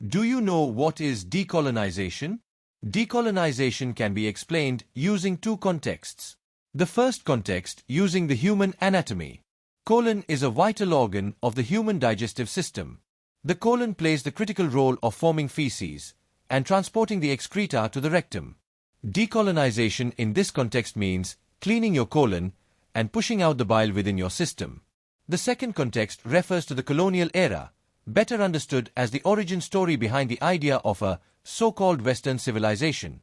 Do you know what is decolonization? Decolonization can be explained using two contexts. The first context, using the human anatomy. Colon is a vital organ of the human digestive system. The colon plays the critical role of forming feces and transporting the excreta to the rectum. Decolonization in this context means cleaning your colon and pushing out the bile within your system. The second context refers to the colonial era, better understood as the origin story behind the idea of a so-called Western civilization.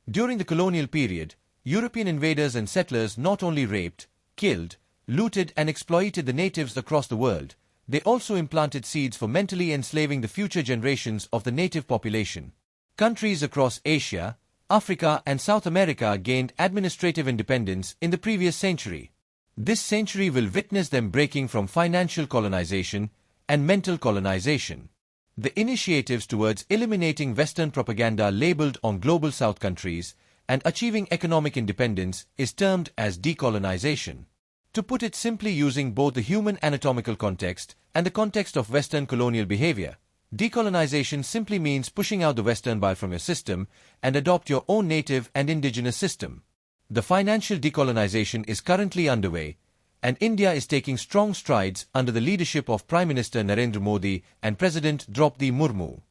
During the colonial period, European invaders and settlers not only raped, killed, looted and exploited the natives across the world, they also implanted seeds for mentally enslaving the future generations of the native population. Countries across Asia, Africa and South America gained administrative independence in the previous century. This century will witness them breaking from financial colonization and mental colonization. The initiatives towards eliminating Western propaganda labeled on Global South countries and achieving economic independence is termed as decolonization. To put it simply, using both the human anatomical context and the context of Western colonial behavior, decolonization simply means pushing out the Western bile from your system and adopt your own native and indigenous system. The financial decolonization is currently underway, and India is taking strong strides under the leadership of Prime Minister Narendra Modi and President Draupadi Murmu.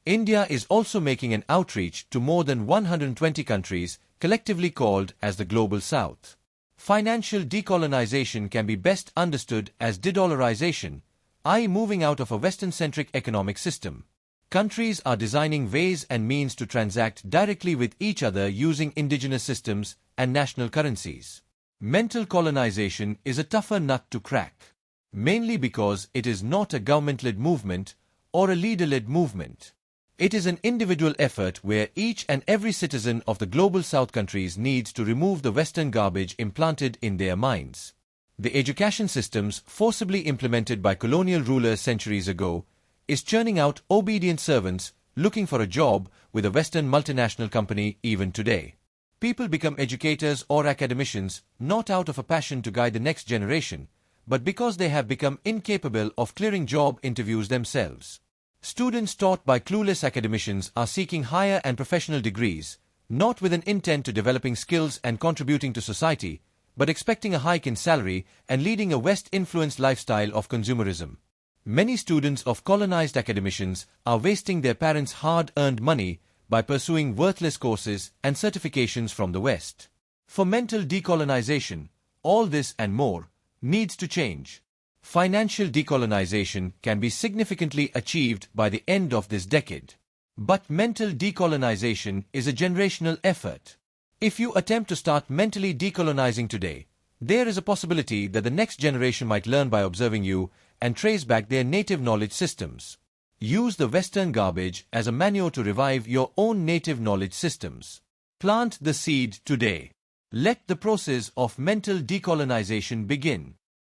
India is also making an outreach to more than 120 countries, collectively called as the Global South. Financial decolonization can be best understood as dedollarisation, i.e. moving out of a Western-centric economic system. Countries are designing ways and means to transact directly with each other using indigenous systems and national currencies. Mental colonization is a tougher nut to crack, mainly because it is not a government-led movement or a leader-led movement. It is an individual effort where each and every citizen of the Global South countries needs to remove the Western garbage implanted in their minds. The education systems forcibly implemented by colonial rulers centuries ago is churning out obedient servants looking for a job with a Western multinational company even today. People become educators or academicians not out of a passion to guide the next generation, but because they have become incapable of clearing job interviews themselves. Students taught by clueless academicians are seeking higher and professional degrees, not with an intent to developing skills and contributing to society, but expecting a hike in salary and leading a West-influenced lifestyle of consumerism. Many students of colonized academicians are wasting their parents' hard-earned money by pursuing worthless courses and certifications from the West. For mental decolonization, all this and more needs to change. Financial decolonization can be significantly achieved by the end of this decade. But mental decolonization is a generational effort. If you attempt to start mentally decolonizing today, there is a possibility that the next generation might learn by observing you and trace back their native knowledge systems. Use the Western garbage as a manure to revive your own native knowledge systems. Plant the seed today. Let the process of mental decolonization begin.